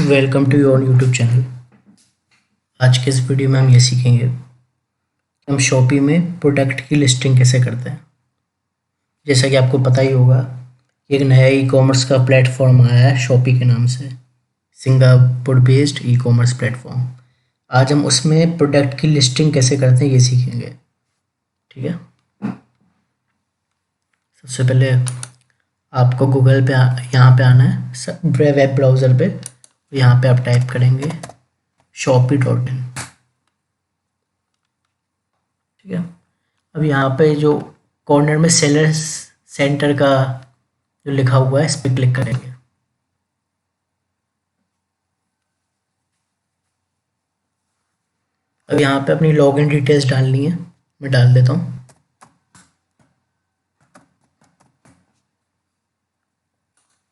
Welcome to your YouTube channel. आज के इस वीडियो में हम ये सीखेंगे कि हम शॉपी में प्रोडक्ट की लिस्टिंग कैसे करते हैं। जैसा कि आपको पता ही होगा कि एक नया ई कॉमर्स का प्लेटफॉर्म आया है शॉपी के नाम से, Singapore based e commerce platform. आज हम उसमें प्रोडक्ट की लिस्टिंग कैसे करते हैं ये सीखेंगे। ठीक है, सबसे पहले आपको गूगल पे यहाँ पे आना है, वेब ब्राउज़र पे। यहाँ पे आप टाइप करेंगे shopee.in। ठीक है, अब यहाँ पे जो कॉर्नर में सेलर्स सेंटर का जो लिखा हुआ है इस पर क्लिक करेंगे। अब यहाँ पे अपनी लॉगिन डिटेल्स डालनी है, मैं डाल देता हूँ।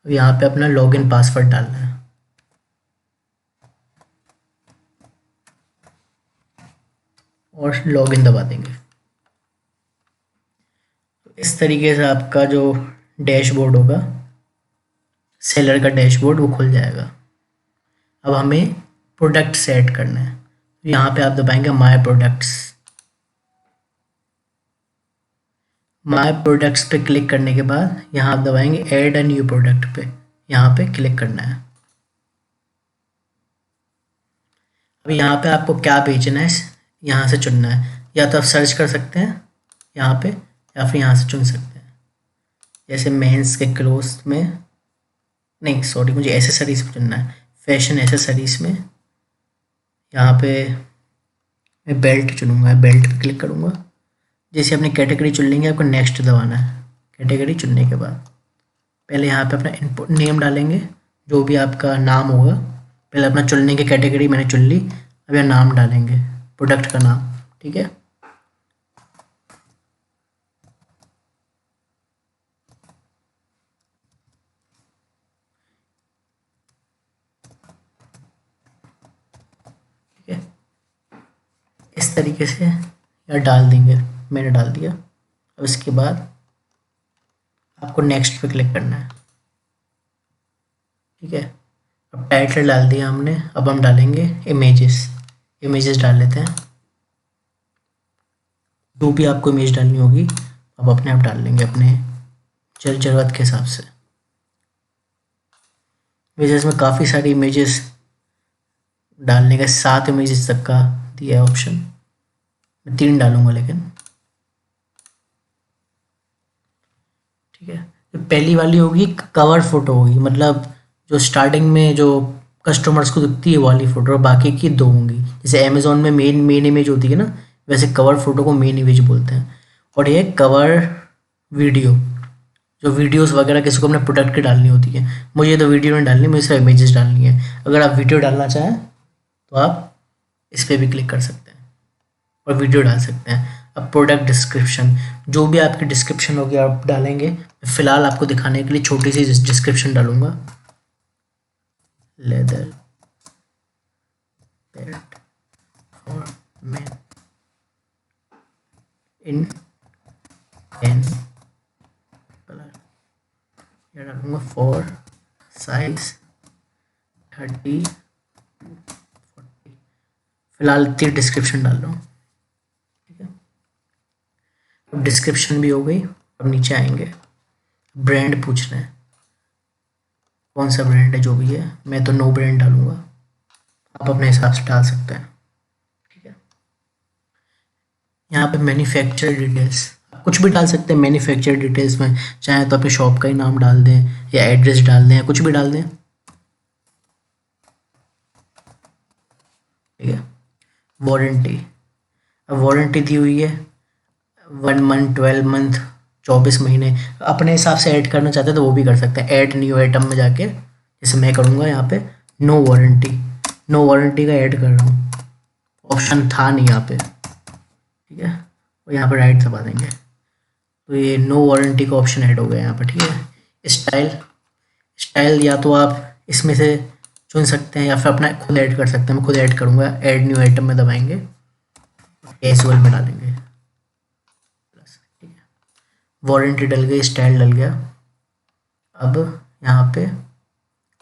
अब यहाँ पे अपना लॉगिन पासवर्ड डालना है और लॉगिन दबा देंगे। इस तरीके से आपका जो डैशबोर्ड होगा, सेलर का डैशबोर्ड, वो खुल जाएगा। अब हमें प्रोडक्ट सेट करना है, यहाँ पे आप दबाएंगे माय प्रोडक्ट्स। माय प्रोडक्ट्स पे क्लिक करने के बाद यहाँ आप दबाएंगे ऐड अ न्यू प्रोडक्ट पे, यहाँ पे क्लिक करना है। अब यहाँ पे आपको क्या बेचना है यहाँ से चुनना है, या तो आप सर्च कर सकते हैं यहाँ पे, या फिर यहाँ से चुन सकते हैं। जैसे मेंस के क्लोथ में, नहीं सॉरी, मुझे एसेसरीज पे चुनना है, फैशन एसेसरीज में। यहाँ पे मैं बेल्ट चुनूँगा, बेल्ट पे क्लिक करूँगा। जैसे अपनी कैटेगरी चुन लेंगे, आपको नेक्स्ट दबाना है। कैटेगरी चुनने के बाद पहले यहाँ पे अपना इनपुट नेम डालेंगे, जो भी आपका नाम होगा। पहले अपना चुनने की कैटेगरी मैंने चुन ली, अब यहाँ नाम डालेंगे, प्रोडक्ट का नाम। ठीक है, ठीक है, इस तरीके से यहाँ डाल देंगे। मैंने डाल दिया। अब इसके बाद आपको नेक्स्ट पे क्लिक करना है। ठीक है, अब टाइटल डाल दिया हमने, अब हम डालेंगे इमेजेस डाल लेते हैं। जो भी आपको इमेज डालनी होगी अब अपने आप डाल लेंगे, अपने ज़रूरत के हिसाब से। इमेजेस में काफ़ी सारी इमेजेस डालने का, 7 इमेजेस तक का दिया है ऑप्शन। मैं 3 डालूंगा लेकिन। ठीक है, तो पहली वाली होगी कवर फोटो होगी, मतलब जो स्टार्टिंग में जो कस्टमर्स को दिखती है वाली फोटो, और बाकी की 2 होंगी। जैसे अमेजोन में मेन इमेज होती है ना, वैसे कवर फोटो को मेन इमेज बोलते हैं। और ये कवर वीडियो, जो वीडियोस वगैरह किसी को अपने प्रोडक्ट की डालनी होती है। मुझे तो वीडियो नहीं डालनी, मुझे सिर्फ इमेजेस डालनी है। अगर आप वीडियो डालना चाहें तो आप इस पर भी क्लिक कर सकते हैं और वीडियो डाल सकते हैं। अब प्रोडक्ट डिस्क्रिप्शन, जो भी आपकी डिस्क्रिप्शन होगी आप डालेंगे। फिलहाल आपको दिखाने के लिए छोटी सी डिस्क्रिप्शन डालूंगा, leather belt for man in 10 colour. यह डालूंगा फॉर साइज 30 40। फिलहाल इतनी डिस्क्रिप्शन डाल रहा हूँ। ठीक है, अब डिस्क्रिप्शन भी हो गई। अब नीचे आएंगे, ब्रांड पूछ रहे हैं कौन सा ब्रांड है, जो भी है। मैं तो नो ब्रांड डालूंगा, आप अपने हिसाब से डाल सकते हैं। ठीक है, यहाँ पे मैन्युफैक्चर डिटेल्स, कुछ भी डाल सकते हैं मैन्युफैक्चर डिटेल्स में। चाहे तो अपने शॉप का ही नाम डाल दें, या एड्रेस डाल दें, या कुछ भी डाल दें। ठीक है, वारंटी, अब वारंटी दी हुई है 1 मंथ, 12 मंथ, 24 महीने। अपने हिसाब से ऐड करना चाहते हैं तो वो भी कर सकते हैं। ऐड न्यू आइटम में जाके, जैसे मैं करूँगा यहाँ पे नो वारंटी का ऐड कर रहा हूँ, ऑप्शन था नहीं यहाँ पे। ठीक है, और यहाँ पे राइट दबा देंगे तो ये नो वारंटी का ऑप्शन ऐड हो गया यहाँ पे। ठीक है, स्टाइल या तो आप इसमें से चुन सकते हैं या फिर अपना खुद ऐड कर सकते हैं। मैं खुद ऐड करूँगा, ऐड न्यू आइटम में दबाएंगे, कैजुअल में डालेंगे प्लस। ठीक है, वारंटी डल गई, स्टाइल डल गया। अब यहाँ पे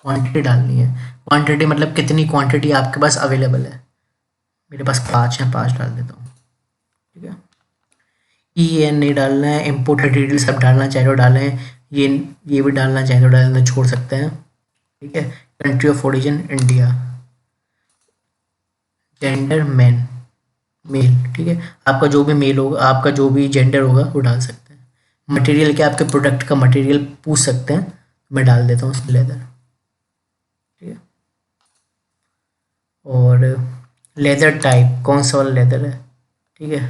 क्वांटिटी डालनी है। क्वांटिटी मतलब कितनी क्वांटिटी आपके पास अवेलेबल है। मेरे पास 5 है, 5 डाल देता हूँ। ठीक है, ई एन नहीं डालना है, इम्पोर्टेड डिटेल सब डालना चाहे तो डालें, ये भी डालना चाहे तो डालना, छोड़ सकते हैं। ठीक है, country of origin India, gender man, male. ठीक है, आपका जो भी मेल होगा, आपका जो भी जेंडर होगा वो डाल सकते हैं। मटेरियल क्या, आपके प्रोडक्ट का मटेरियल पूछ सकते हैं, मैं डाल देता हूँ उसमें लेदर। ठीक है, और लेदर टाइप कौन सा वाला लेदर है। ठीक है,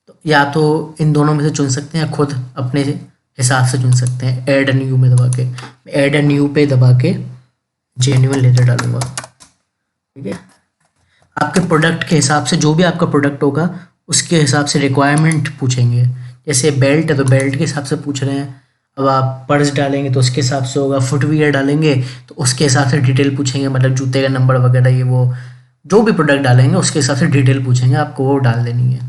तो या तो इन दोनों में से चुन सकते हैं या खुद अपने हिसाब से चुन सकते हैं। ऐड न्यू में दबा के, ऐड न्यू पे दबा के जेन्युइन लेदर डालूंगा। ठीक है, आपके प्रोडक्ट के हिसाब से, जो भी आपका प्रोडक्ट होगा उसके हिसाब से रिक्वायरमेंट पूछेंगे। जैसे बेल्ट है तो बेल्ट के हिसाब से पूछ रहे हैं। अब आप पर्स डालेंगे तो उसके हिसाब से होगा, फुटवियर डालेंगे तो उसके हिसाब से डिटेल पूछेंगे, मतलब जूते का नंबर वगैरह, ये वो जो भी प्रोडक्ट डालेंगे उसके हिसाब से डिटेल पूछेंगे, आपको वो डाल देनी है।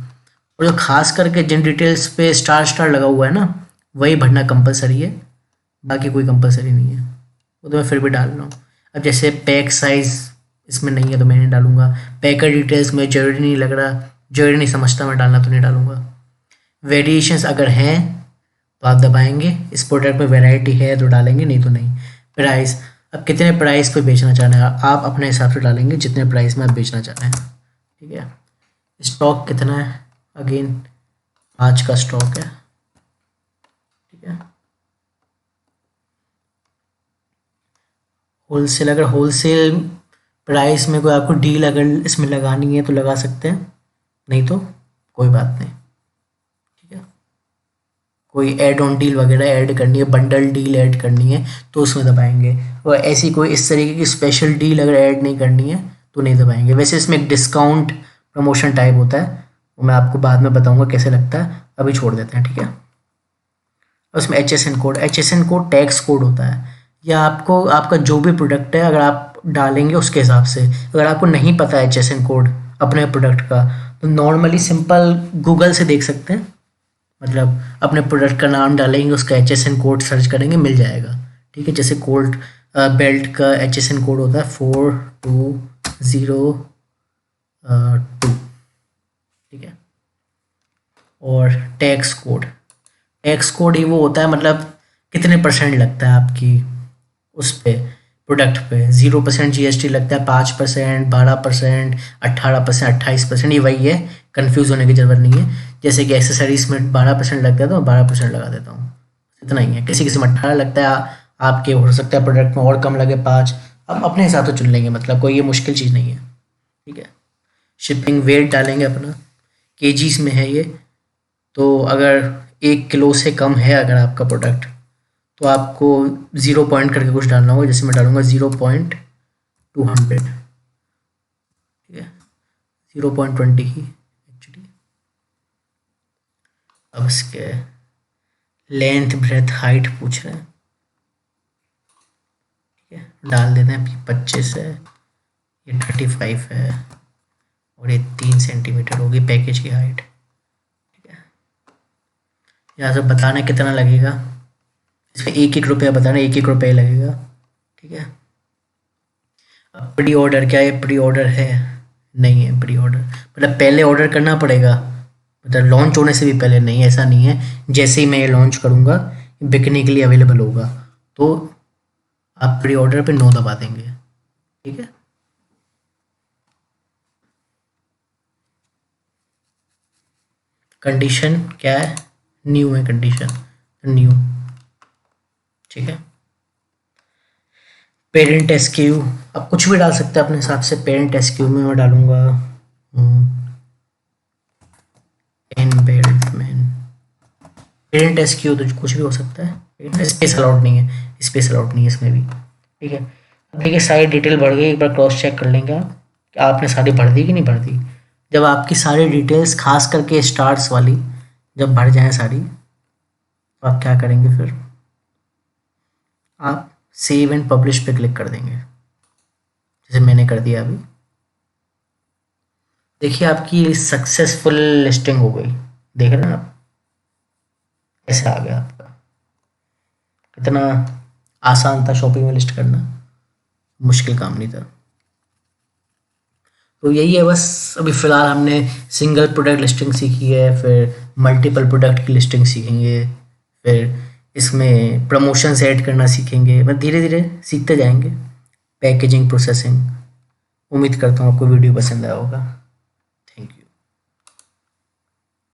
और जो खास करके जिन डिटेल्स पे स्टार स्टार लगा हुआ है ना, वही भरना कंपलसरी है, बाकी कोई कंपलसरी नहीं है। वो तो मैं फिर भी डाल रहा हूँ। अब जैसे पैक साइज़ इसमें नहीं है तो मैं नहीं डालूंगा। पैकर डिटेल्स में जरूरी नहीं लग रहा, जरूरी नहीं समझता मैं, डालना तो नहीं डालूंगा। वेरिएशंस अगर हैं तो आप दबाएंगे, इस प्रोडक्ट में वैरायटी है तो डालेंगे, नहीं तो नहीं। प्राइस, अब कितने प्राइस पे बेचना चाह रहे हैं आप अपने हिसाब से डालेंगे, जितने प्राइस में आप बेचना चाह रहे हैं। ठीक है, स्टॉक कितना है, अगेन आज का स्टॉक है। ठीक है, होलसेल, अगर होलसेल प्राइस में कोई आपको डील अगर इसमें लगानी है तो लगा सकते हैं, नहीं तो कोई बात नहीं। ठीक है, कोई ऐड ऑन डील वगैरह ऐड करनी है, बंडल डील ऐड करनी है तो उसमें दबाएंगे। और ऐसी कोई इस तरीके की स्पेशल डील अगर ऐड नहीं करनी है तो नहीं दबाएंगे। वैसे इसमें एक डिस्काउंट प्रमोशन टाइप होता है, वो मैं आपको बाद में बताऊंगा कैसे लगता है, अभी छोड़ देते हैं। ठीक है, उसमें H S N code tax code होता है, या आपको आपका जो भी प्रोडक्ट है अगर आप डालेंगे उसके हिसाब से। अगर आपको नहीं पता है एच एस एन कोड अपने प्रोडक्ट का, तो नॉर्मली सिंपल गूगल से देख सकते हैं, मतलब अपने प्रोडक्ट का नाम डालेंगे, उसका H S N code search करेंगे, मिल जाएगा। ठीक है, जैसे कोल्ड बेल्ट का एच एस एन कोड होता है 4202। ठीक है, और टैक्स कोड ही वो होता है, मतलब कितने परसेंट लगता है आपकी उस पे प्रोडक्ट पे। 0% जीएसटी लगता है, 5%, 12%, 18%, 28%, ये वही है, कंफ्यूज होने की जरूरत नहीं है। जैसे कि एक्सेसरीज में 12% लगता है तो 12% लगा देता हूँ, इतना ही है। किसी किसी में 18 लगता है, आपके हो सकता है प्रोडक्ट में और कम लगे 5, आप अपने हिसाब से चुन लेंगे, मतलब कोई ये मुश्किल चीज़ नहीं है। ठीक है, शिपिंग वेट डालेंगे अपना, केजीज में है ये, तो अगर 1 किलो से कम है अगर आपका प्रोडक्ट, तो आपको 0 पॉइंट करके कुछ डालना होगा, जैसे मैं डालूंगा 0.200। ठीक है, 0.20 ही एक्चुअली। अब इसके लेंथ ब्रेथ हाइट पूछ रहे हैं। ठीक है, डाल देते हैं 25 है, ये 35 है, और ये 3 सेंटीमीटर होगी पैकेज की हाइट। ठीक है, यहाँ से बताना कितना लगेगा, इसमें 1-1 रुपया बताना, 1-1 रुपया लगेगा। ठीक है, अब प्री ऑर्डर क्या है, प्री ऑर्डर है नहीं है, प्री ऑर्डर मतलब पहले ऑर्डर करना पड़ेगा, मतलब लॉन्च होने से भी पहले नहीं, ऐसा नहीं है जैसे ही मैं ये लॉन्च करूँगा बिकने के लिए अवेलेबल होगा तो आप प्री ऑर्डर पे नो दबा देंगे। ठीक है, कंडीशन क्या है, न्यू है कंडीशन, न्यू। ठीक है, पेरेंट एसक्यू, आप कुछ भी डाल सकते हैं अपने हिसाब से। पेरेंट एसक्यू में मैं डालूंगा pen belt man. Parent SQ तो कुछ भी हो सकता है, स्पेस अलाउड नहीं है, स्पेस अलाउड नहीं है इसमें भी। ठीक है, अब देखिए सारी डिटेल भर गई, एक बार क्रॉस चेक कर लेंगे आप कि आपने सारी भर दी कि नहीं भर दी। जब आपकी सारी डिटेल्स खास करके स्टार्स वाली जब भर जाएँ सारी, तो आप क्या करेंगे फिर, आप सेव एंड पब्लिश पे क्लिक कर देंगे, जैसे मैंने कर दिया अभी। देखिए आपकी सक्सेसफुल लिस्टिंग हो गई, देख रहे हैं आप, ऐसे आ गया आपका। कितना आसान था शॉपिंग में लिस्ट करना। मुश्किल काम नहीं था। तो यही है बस। अभी फ़िलहाल हमने सिंगल प्रोडक्ट लिस्टिंग सीखी है, फिर मल्टीपल प्रोडक्ट की लिस्टिंग सीखेंगे, फिर इसमें प्रमोशंस ऐड करना सीखेंगे। बस धीरे धीरे सीखते जाएंगे। Packaging, processing. उम्मीद करता हूँ आपको वीडियो पसंद आया होगा।